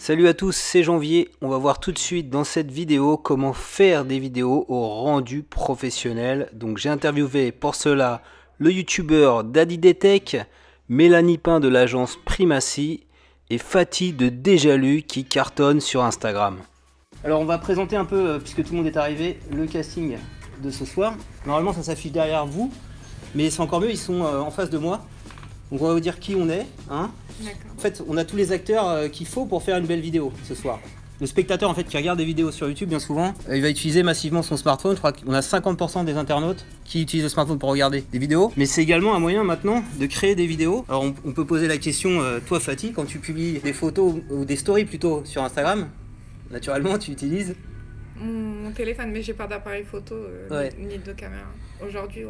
Salut à tous, c'est Janvier. On va voir tout de suite dans cette vidéo comment faire des vidéos au rendu professionnel. Donc j'ai interviewé pour cela le youtubeur DaddyDayTech, Mélanie Pain de l'agence Primacy et Fatih de Déjalu qui cartonne sur Instagram. Alors on va présenter un peu, puisque tout le monde est arrivé, le casting de ce soir. Normalement ça s'affiche derrière vous, mais c'est encore mieux, ils sont en face de moi. Donc on va vous dire qui on est, hein. En fait, on a tous les acteurs qu'il faut pour faire une belle vidéo ce soir. Le spectateur en fait qui regarde des vidéos sur YouTube bien souvent, il va utiliser massivement son smartphone. Je crois qu'on a 50% des internautes qui utilisent le smartphone pour regarder des vidéos. Mais c'est également un moyen maintenant de créer des vidéos. Alors on peut poser la question, toi Fatih, quand tu publies des photos ou des stories plutôt sur Instagram, naturellement tu utilises mon téléphone, mais j'ai pas d'appareil photo ni de caméra. Aujourd'hui,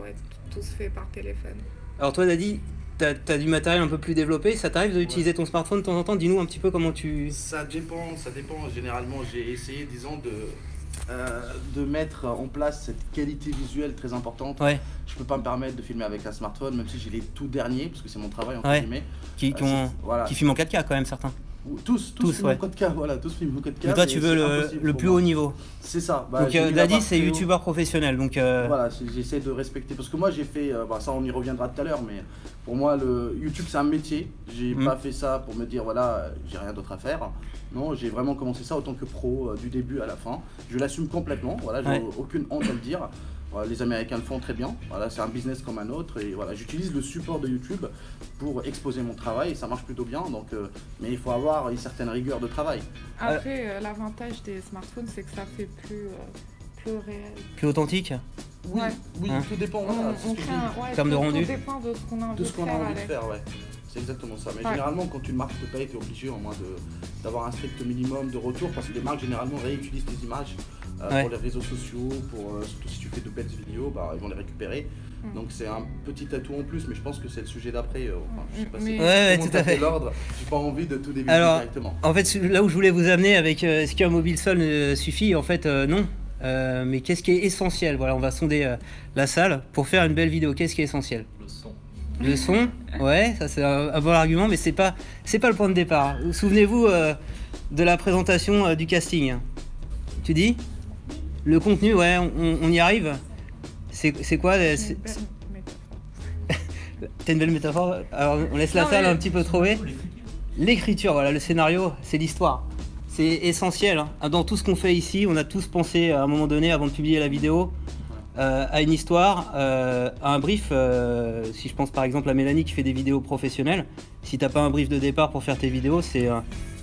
tout se fait par téléphone. Alors toi Daddy, t'as du matériel un peu plus développé, ça t'arrive d'utiliser ton smartphone de temps en temps? Dis-nous un petit peu comment tu... Ça dépend. Généralement, j'ai essayé, disons, de mettre en place cette qualité visuelle très importante. Ouais. Je peux pas me permettre de filmer avec un smartphone, même si j'ai les tout derniers, parce que c'est mon travail entre guillemets. Qui filment en 4K quand même, certains. Tous filment en 4K, voilà, tous filment en 4K. Mais toi tu veux le plus haut niveau. C'est ça. Donc Daddy c'est youtubeur professionnel, donc... Voilà, j'essaie de respecter, parce que moi j'ai fait, ça on y reviendra tout à l'heure, mais pour moi le YouTube c'est un métier. J'ai pas fait ça pour me dire voilà, j'ai rien d'autre à faire. Non, j'ai vraiment commencé ça en tant que pro, du début à la fin. Je l'assume complètement, voilà, j'ai aucune honte à le dire. Les Américains le font très bien, voilà, c'est un business comme un autre et voilà, j'utilise le support de YouTube pour exposer mon travail et ça marche plutôt bien, donc, mais il faut avoir une certaine rigueur de travail. Après, l'avantage des smartphones, c'est que ça fait plus réel. Plus authentique. Oui, tout dépend, en termes de rendu. Tout dépend de ce qu'on a envie de faire. Ouais. C'est exactement ça, mais généralement quand une marque te paye, tu es obligé au moins d'avoir un strict minimum de retour parce que les marques généralement réutilisent tes images pour les réseaux sociaux, surtout si tu fais de belles vidéos, ils vont les récupérer. Donc c'est un petit atout en plus, mais je pense que c'est le sujet d'après. Je sais pas si tout à fait. L'ordre, j'ai pas envie de tout débuter directement. En fait, là où je voulais vous amener avec est-ce qu'un mobile seul suffit, en fait non. Mais qu'est-ce qui est essentiel? Voilà, on va sonder la salle pour faire une belle vidéo. Qu'est-ce qui est essentiel? Le son, ouais, ça c'est un bon argument, mais c'est pas le point de départ. Souvenez-vous de la présentation du casting. Tu dis? Le contenu, ouais, on y arrive. C'est quoi? T'as une belle métaphore. Alors on laisse la salle un petit peu trouver. L'écriture, voilà, le scénario, c'est l'histoire. C'est essentiel. Hein. Dans tout ce qu'on fait ici, on a tous pensé à un moment donné, avant de publier la vidéo, à une histoire, à un brief. Si je pense par exemple à Mélanie qui fait des vidéos professionnelles, si t'as pas un brief de départ pour faire tes vidéos, c'est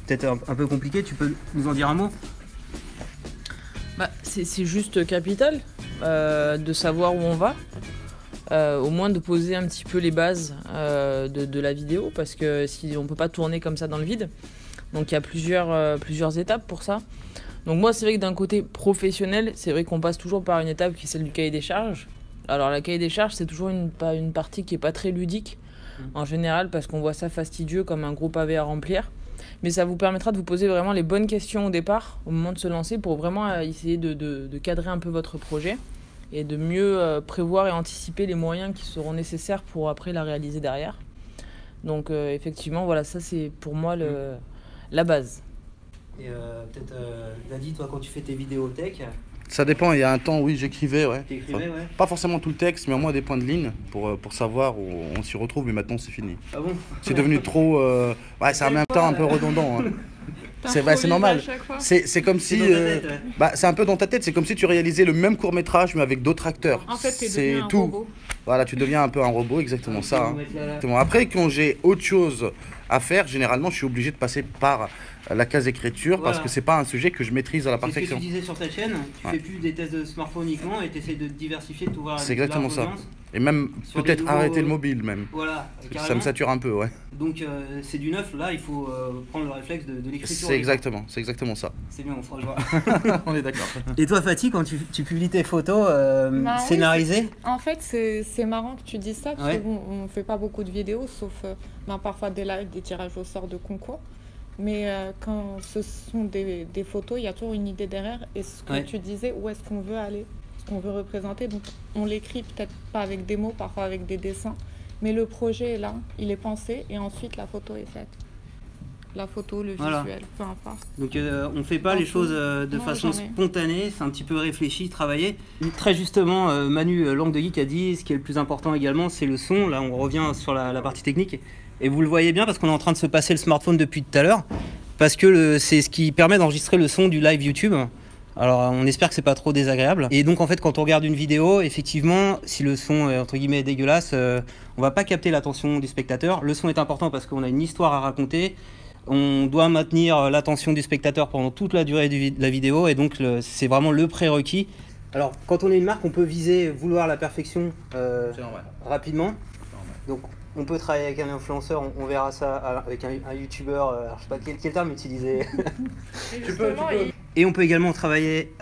peut-être un peu compliqué. Tu peux nous en dire un mot? C'est juste capital de savoir où on va, au moins de poser un petit peu les bases de la vidéo, parce que si on peut pas tourner comme ça dans le vide, donc il y a plusieurs étapes pour ça. Donc moi c'est vrai que d'un côté professionnel, c'est vrai qu'on passe toujours par une étape qui est celle du cahier des charges. Alors la cahier des charges c'est toujours une partie qui est pas très ludique en général, parce qu'on voit ça fastidieux comme un gros pavé à remplir. Mais ça vous permettra de vous poser vraiment les bonnes questions au départ, au moment de se lancer, pour vraiment essayer de cadrer un peu votre projet et de mieux prévoir et anticiper les moyens qui seront nécessaires pour après la réaliser derrière. Donc effectivement, voilà, ça c'est pour moi la base. Et peut-être, Daddy, toi quand tu fais tes vidéos tech... Ça dépend, il y a un temps, oui, j'écrivais, ouais. T'écrivais, ouais. Pas forcément tout le texte, mais au moins des points de ligne pour savoir où on s'y retrouve, mais maintenant c'est fini. Ah bon? C'est devenu trop... c'est en même temps un peu redondant. Hein. C'est normal. C'est comme si... c'est un peu dans ta tête, c'est comme si tu réalisais le même court-métrage, mais avec d'autres acteurs. En fait, c'est tout. Robot. Voilà, tu deviens un peu un robot, exactement ça. Hein. Après, quand j'ai autre chose à faire, généralement, je suis obligé de passer par la case écriture, parce que c'est pas un sujet que je maîtrise à la perfection. C'est ce que tu disais sur ta chaîne, tu fais plus des tests de smartphone uniquement et tu essaies de diversifier, de t'ouvrir. C'est exactement ça. Et même peut-être arrêter le mobile même. Voilà, ça me sature un peu, ouais. Donc c'est du neuf, là il faut prendre le réflexe de l'écriture. C'est exactement ça. C'est bien, on fera le voir. On est d'accord. Et toi Fatih, quand tu publies tes photos scénarisées? En fait c'est marrant que tu dises ça, parce qu'on ne fait pas beaucoup de vidéos, sauf parfois des lives, des tirages au sort de concours. Mais quand ce sont des photos, il y a toujours une idée derrière. Et ce que tu disais, où est-ce qu'on veut aller, ce qu'on veut représenter. Donc on l'écrit peut-être pas avec des mots, parfois avec des dessins. Mais le projet est là, il est pensé et ensuite la photo est faite. la photo, le visuel, peu importe. Donc on ne fait pas les choses de façon spontanée, c'est un petit peu réfléchi, travaillé. Très justement, Manu Langue de Geek a dit, ce qui est le plus important également, c'est le son. Là, on revient sur la partie technique. Et vous le voyez bien parce qu'on est en train de se passer le smartphone depuis tout à l'heure. Parce que c'est ce qui permet d'enregistrer le son du live YouTube. Alors on espère que c'est pas trop désagréable. Et donc en fait quand on regarde une vidéo, effectivement, si le son est entre guillemets dégueulasse, on va pas capter l'attention du spectateur. Le son est important parce qu'on a une histoire à raconter. On doit maintenir l'attention du spectateur pendant toute la durée de la vidéo et donc c'est vraiment le prérequis. Alors quand on est une marque, on peut viser, vouloir la perfection rapidement. Donc on peut travailler avec un influenceur, on verra ça avec un youtubeur, je sais pas quel terme utiliser. Tu peux. Et on peut également travailler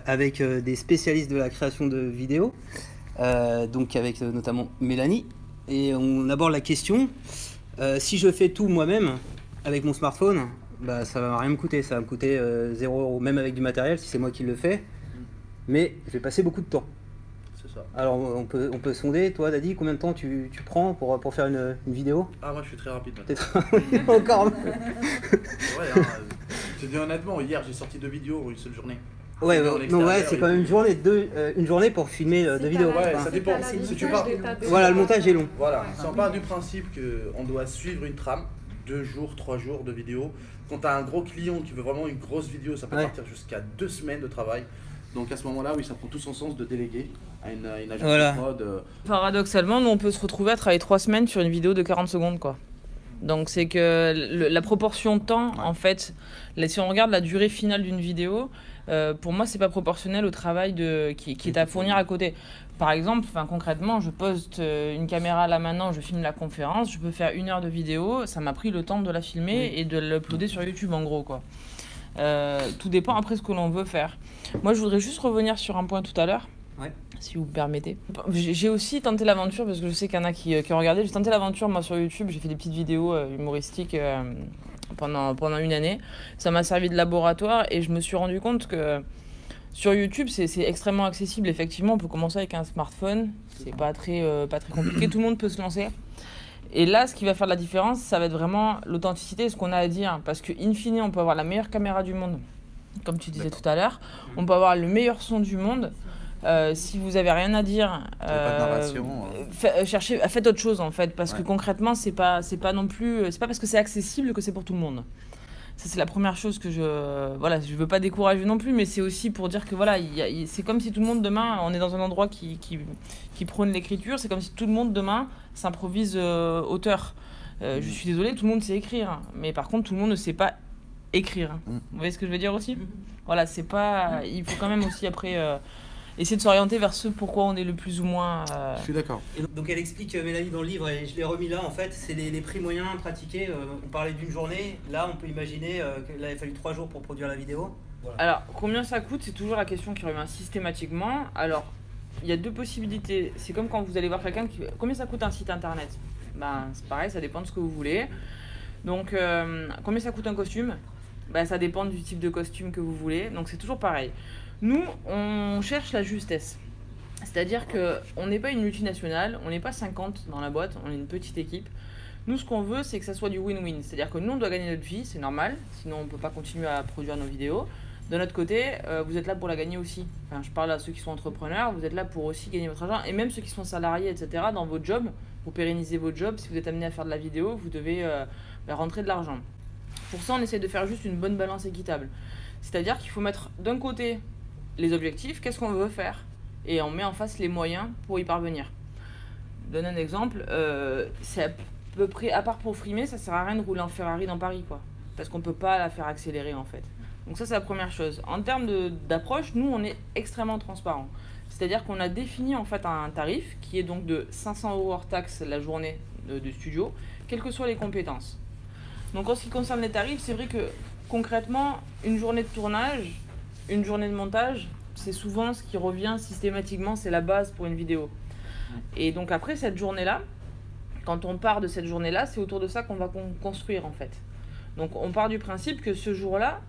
avec des spécialistes de la création de vidéos, donc avec notamment Mélanie. Et on aborde la question, si je fais tout moi-même avec mon smartphone, bah, ça va rien me coûter, ça va me coûter 0 €, même avec du matériel si c'est moi qui le fais. Mais je vais passer beaucoup de temps. C'est ça. Alors on peut sonder, toi Dadi, combien de temps tu prends pour faire une vidéo? Ah moi je suis très rapide maintenant. Encore. Ouais, hein, je te dis honnêtement, hier j'ai sorti 2 vidéos en une seule journée. Ouais, c'est quand même une journée pour filmer 2 vidéos. Ouais, ça dépend. Si tu pars... Voilà, le montage est long. Voilà, si on part du principe qu'on doit suivre une trame, 2 jours, 3 jours de vidéo. Quand tu as un gros client qui veut vraiment une grosse vidéo, ça peut partir jusqu'à 2 semaines de travail. Donc à ce moment-là, oui, ça prend tout son sens de déléguer à une agence de mode. Paradoxalement, nous on peut se retrouver à travailler 3 semaines sur une vidéo de 40 secondes, quoi. Donc c'est que la proportion de temps, en fait, si on regarde la durée finale d'une vidéo, pour moi c'est pas proportionnel au travail qui est à fournir à côté. Par exemple, concrètement, je poste une caméra là maintenant, je filme la conférence, je peux faire 1 heure de vidéo, ça m'a pris le temps de la filmer et de l'uploader sur YouTube en gros, quoi. Tout dépend après ce que l'on veut faire. Moi je voudrais juste revenir sur un point tout à l'heure, si vous me permettez. J'ai aussi tenté l'aventure, parce que je sais qu'il y en a qui ont regardé, j'ai tenté l'aventure moi sur YouTube, j'ai fait des petites vidéos humoristiques pendant 1 année. Ça m'a servi de laboratoire et je me suis rendu compte que sur YouTube c'est extrêmement accessible. Effectivement on peut commencer avec un smartphone, c'est pas très compliqué, tout le monde peut se lancer. Et là, ce qui va faire la différence, ça va être vraiment l'authenticité, ce qu'on a à dire. Parce que, in fine, on peut avoir la meilleure caméra du monde, comme tu disais tout à l'heure. On peut avoir le meilleur son du monde. Si vous avez rien à dire, pas de narration, faites autre chose en fait. Parce que concrètement, c'est pas non plus, c'est pas parce que c'est accessible que c'est pour tout le monde. Ça, c'est la première chose que je veux pas décourager non plus, mais c'est aussi pour dire que voilà, c'est comme si tout le monde demain, on est dans un endroit qui prône l'écriture, c'est comme si tout le monde demain s'improvise auteur. Je suis désolée, tout le monde sait écrire, mais par contre, tout le monde ne sait pas écrire. Vous voyez ce que je veux dire aussi ? Voilà, c'est pas. Il faut quand même aussi après essayer de s'orienter vers ce pourquoi on est le plus ou moins. Je suis d'accord. Donc elle explique, Mélanie, dans le livre, et je l'ai remis là, en fait, c'est les prix moyens pratiqués. On parlait d'une journée, là on peut imaginer qu'il a fallu 3 jours pour produire la vidéo. Voilà. Alors, combien ça coûte ? C'est toujours la question qui revient systématiquement. Alors, il y a 2 possibilités. C'est comme quand vous allez voir quelqu'un qui... Combien ça coûte un site internet ? Ben, c'est pareil, ça dépend de ce que vous voulez. Donc, combien ça coûte un costume ? Ben, ça dépend du type de costume que vous voulez. Donc, c'est toujours pareil. Nous, on cherche la justesse. C'est-à-dire qu'on n'est pas une multinationale, on n'est pas 50 dans la boîte, on est une petite équipe. Nous, ce qu'on veut, c'est que ça soit du win-win. C'est-à-dire que nous, on doit gagner notre vie, c'est normal, sinon on ne peut pas continuer à produire nos vidéos. De notre côté, vous êtes là pour la gagner aussi. Enfin, je parle à ceux qui sont entrepreneurs, vous êtes là pour aussi gagner votre argent. Et même ceux qui sont salariés, etc., dans votre job, pour pérenniser votre job, si vous êtes amené à faire de la vidéo, vous devez rentrer de l'argent. Pour ça, on essaie de faire juste une bonne balance équitable. C'est-à-dire qu'il faut mettre d'un côté les objectifs, qu'est-ce qu'on veut faire, et on met en face les moyens pour y parvenir. Je donne un exemple, c'est à peu près, à part pour frimer, ça sert à rien de rouler en Ferrari dans Paris, quoi, parce qu'on peut pas la faire accélérer en fait. Donc ça, c'est la première chose. En termes d'approche, nous, on est extrêmement transparent. C'est-à-dire qu'on a défini en fait un tarif qui est donc de 500 € hors taxe la journée de studio, quelles que soient les compétences. Donc en ce qui concerne les tarifs, c'est vrai que concrètement, une journée de tournage, une journée de montage, c'est souvent ce qui revient systématiquement, c'est la base pour une vidéo. Et donc après cette journée-là, quand on part de cette journée-là, c'est autour de ça qu'on va construire en fait. Donc on part du principe que ce jour-là,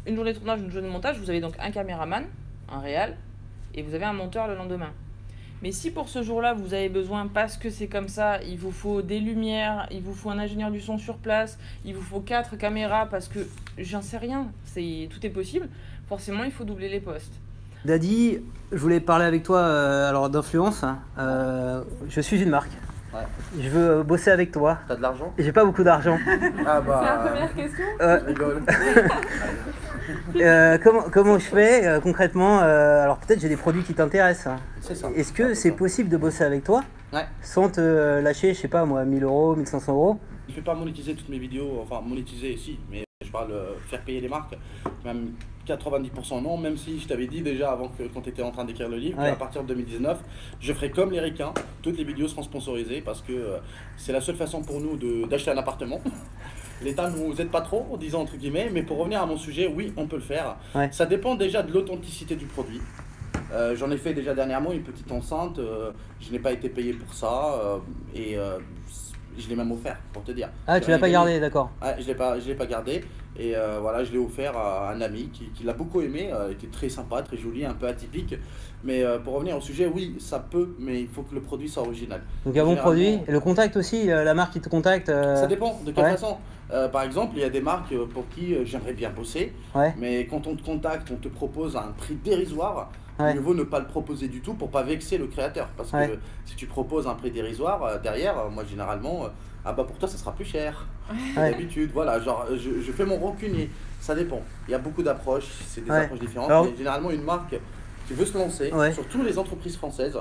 une journée de tournage, une journée de montage, vous avez donc un caméraman, un réal, et vous avez un monteur le lendemain. Mais si pour ce jour-là, vous avez besoin, parce que c'est comme ça, il vous faut des lumières, il vous faut un ingénieur du son sur place, il vous faut 4 caméras, parce que j'en sais rien, tout est possible, forcément, il faut doubler les postes. Daddy, je voulais parler avec toi alors d'influence. Je suis une marque. Ouais. Je veux bosser avec toi. T'as de l'argent? J'ai pas beaucoup d'argent. Ah bah. C'est la première question. Je rigole. Comment je fais concrètement alors peut-être j'ai des produits qui t'intéressent. C'est ça. Est-ce que c'est possible de bosser avec toi Ouais. sans te lâcher, je sais pas moi, 1000 €, 1500 €? Je fais pas monétiser toutes mes vidéos, enfin monétiser si, mais je parle faire payer les marques, même 90% non, même si je t'avais dit déjà avant quand tu étais en train d'écrire le livre, qu'à partir de 2019, je ferai comme les ricains, toutes les vidéos seront sponsorisées parce que c'est la seule façon pour nous d'acheter un appartement. L'État ne nous aide pas trop, en disant entre guillemets, mais pour revenir à mon sujet, oui, on peut le faire. Ouais. Ça dépend déjà de l'authenticité du produit. J'en ai fait déjà dernièrement une petite enceinte, je n'ai pas été payé pour ça et je l'ai même offert pour te dire. Ah, tu l'as pas gardé, d'accord. Ouais, je l'ai pas gardé et voilà, je l'ai offert à un ami qui l'a beaucoup aimé, était très sympa, très joli, un peu atypique. Mais pour revenir au sujet, oui, ça peut, mais il faut que le produit soit original. Donc un bon produit, et le contact aussi, la marque qui te contacte Ça dépend de quelle ouais. façon. Par exemple, il y a des marques pour qui j'aimerais bien bosser, Ouais. mais quand on te contacte, on te propose un prix dérisoire. Ouais. Il vaut ne pas le proposer du tout pour pas vexer le créateur. Parce que Ouais. si tu proposes un prix dérisoire, derrière, moi généralement, ah bah pour toi ça sera plus cher. Ouais. D'habitude, voilà, genre je fais mon rancunier. Ça dépend. Il y a beaucoup d'approches, c'est des Ouais. approches différentes. Alors- Mais généralement, une marque qui veut se lancer, Ouais. surtout les entreprises françaises,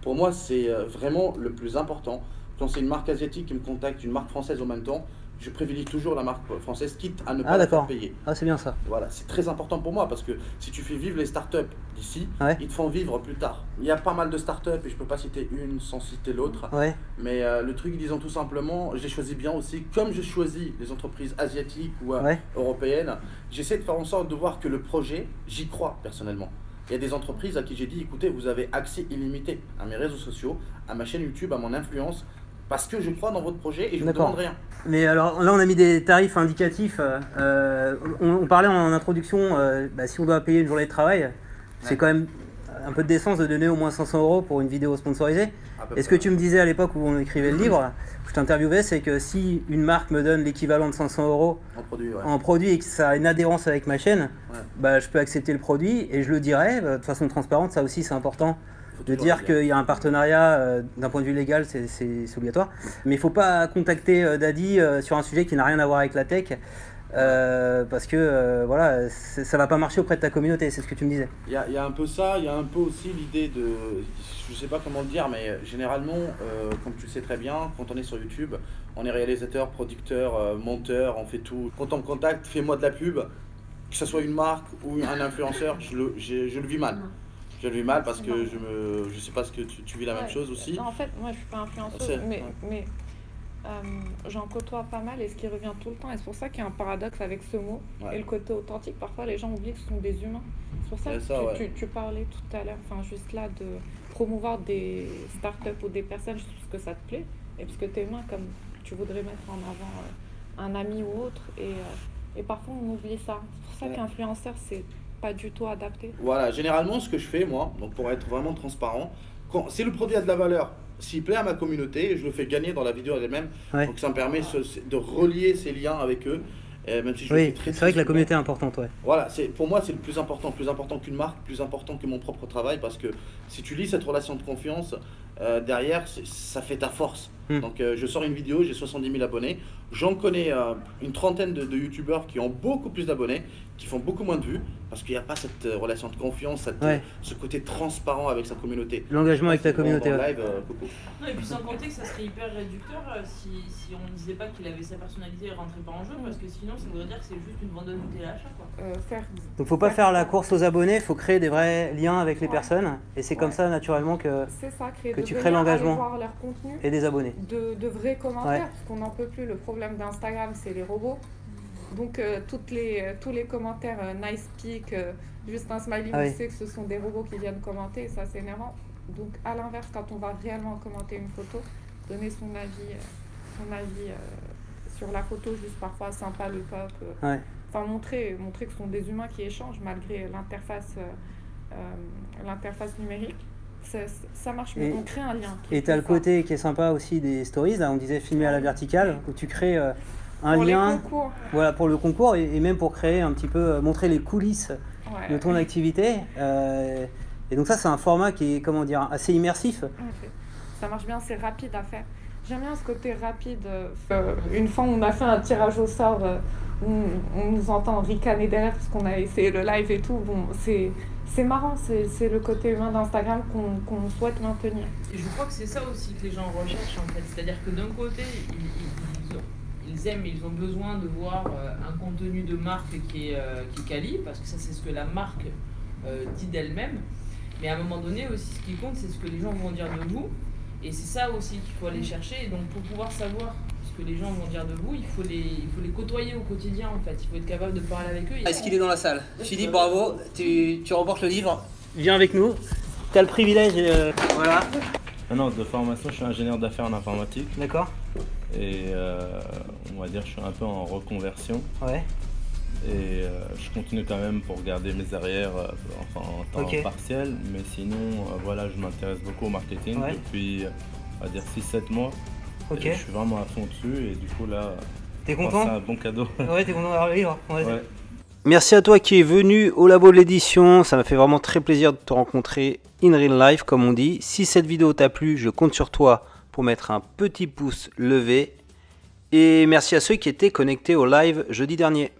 pour moi c'est vraiment le plus important. Quand c'est une marque asiatique qui me contacte, une marque française en même temps, je privilégie toujours la marque française, quitte à ne pas Ah la faire d'accord. payer. Ah c'est bien ça. Voilà, c'est très important pour moi parce que si tu fais vivre les startups d'ici, Ouais. ils te font vivre plus tard. Il y a pas mal de startups et je peux pas citer une sans citer l'autre. Ouais. Mais le truc, disons tout simplement, j'ai choisi bien aussi, comme je choisis les entreprises asiatiques ou Ouais. européennes, j'essaie de faire en sorte de voir que le projet, j'y crois personnellement. Il y a des entreprises à qui j'ai dit, écoutez, vous avez accès illimité à mes réseaux sociaux, à ma chaîne YouTube, à mon influence, parce que je crois dans votre projet et je ne D'accord. demande rien. Mais alors là on a mis des tarifs indicatifs. On parlait en introduction, si on doit payer une journée de travail, c'est quand même un peu de décence de donner au moins 500 € pour une vidéo sponsorisée. Et ce que tu me disais à l'époque où on écrivait le livre, où je t'interviewais, c'est que si une marque me donne l'équivalent de 500 € En produit, ouais. en produit et que ça a une adhérence avec ma chaîne, Ouais. je peux accepter le produit et je le dirai de façon transparente. Ça aussi c'est important Faut de toujours dire le dire. qu'il y a un partenariat d'un point de vue légal, c'est obligatoire. Mais il ne faut pas contacter Daddy sur un sujet qui n'a rien à voir avec la tech. Parce que voilà, ça va pas marcher auprès de ta communauté, c'est ce que tu me disais. Il y a un peu ça, il y a un peu aussi l'idée de, je sais pas comment le dire, mais généralement, comme tu le sais très bien, quand on est sur YouTube, on est réalisateur, producteur, monteur, on fait tout. Quand on me contacte, fais-moi de la pub, que ce soit une marque ou un influenceur, je le vis mal. Je le vis mal parce que je sais pas ce que tu vis la même chose aussi. Non, en fait, moi je suis pas influenceuse, C'est- mais j'en côtoie pas mal et ce qui revient tout le temps, et c'est pour ça qu'il y a un paradoxe avec ce mot Ouais. et le côté authentique. Parfois les gens oublient que ce sont des humains. C'est pour ça C'est que ça, ouais. tu parlais tout à l'heure, enfin juste là, de promouvoir des startups ou des personnes juste parce que ça te plaît et parce que tu es humain, comme tu voudrais mettre en avant un ami ou autre. Et parfois on oublie ça. C'est pour ça Ouais. qu'influenceur, c'est pas du tout adapté. Voilà, généralement ce que je fais moi, donc pour être vraiment transparent, si le produit a de la valeur, s'il plaît à ma communauté, je le fais gagner dans la vidéo elle-même. Ouais. Donc ça me permet de relier ces liens avec eux, même si je le fais Oui, très c'est vrai que la souvent. communauté est importante, ouais. Voilà, pour moi c'est le plus important qu'une marque, plus important que mon propre travail, parce que si tu lis cette relation de confiance, derrière, ça fait ta force. Donc je sors une vidéo, j'ai 70 000 abonnés, j'en connais une trentaine de youtubeurs qui ont beaucoup plus d'abonnés, qui font beaucoup moins de vues, parce qu'il n'y a pas cette relation de confiance, ce côté transparent avec sa communauté. L'engagement avec ta Dans le communauté. Ouais. live, coucou. Non, et puis sans compter que ça serait hyper réducteur si on ne disait pas qu'il avait sa personnalité et rentrait pas en jeu, parce que sinon ça voudrait dire que c'est juste une vendeuse de téléachat, quoi. Donc faut pas faire la course aux abonnés, faut créer des vrais liens avec les personnes. Et c'est comme ça naturellement que C'est ça, créer que de tu venir crées l'engagement. aller voir leur contenu. et des abonnés. De vrais commentaires, Ouais. parce qu'on n'en peut plus. Le problème d'Instagram, c'est les robots. Donc tous les commentaires nice pic, juste un smiley, Ah on oui. sait que ce sont des robots qui viennent commenter, et ça c'est énervant. Donc à l'inverse, quand on va réellement commenter une photo, donner son avis sur la photo, juste parfois sympa, le pop. Ouais. Enfin montrer que ce sont des humains qui échangent malgré l'interface numérique. ça marche mieux. On crée un lien. Et tu as le côté qui est sympa aussi des stories, là, on disait filmer à la verticale, où tu crées un pour lien les concours. Voilà, pour le concours et même pour créer un petit peu, montrer les coulisses de ton activité. Et donc ça, c'est un format qui est, comment dire, assez immersif. Ça marche bien, c'est rapide à faire. J'aime bien ce côté rapide. Une fois, on a fait un tirage au sort où on nous entend ricaner derrière parce qu'on a essayé le live et tout. Bon, c'est marrant, c'est le côté humain d'Instagram qu'on souhaite maintenir. Et je crois que c'est ça aussi que les gens recherchent en fait. C'est-à-dire que d'un côté, ils aiment, ils ont besoin de voir un contenu de marque qui est quali, parce que ça c'est ce que la marque dit d'elle-même. Mais à un moment donné aussi, ce qui compte, c'est ce que les gens vont dire de vous. Et c'est ça aussi qu'il faut aller chercher. Et donc pour pouvoir savoir ce que les gens vont dire de vous, il faut les côtoyer au quotidien en fait. Il faut être capable de parler avec eux. Est-ce qu'il est dans la salle? Philippe, bravo, tu remportes le livre. Viens avec nous. Tu as le privilège, voilà. Ah non, de formation, je suis ingénieur d'affaires en informatique. D'accord. Et on va dire je suis un peu en reconversion. Ouais. Et je continue quand même pour garder mes arrières en temps partiel. Mais sinon, voilà, je m'intéresse beaucoup au marketing depuis, on va dire, 6-7 mois. Et je suis vraiment à fond dessus et du coup là, t'es content? C'est un bon cadeau. Ouais, t'es content d'avoir le livre? Ouais. Merci à toi qui es venu au labo de l'édition. Ça m'a fait vraiment très plaisir de te rencontrer in real life, comme on dit. Si cette vidéo t'a plu, je compte sur toi pour mettre un petit pouce levé. Et merci à ceux qui étaient connectés au live jeudi dernier.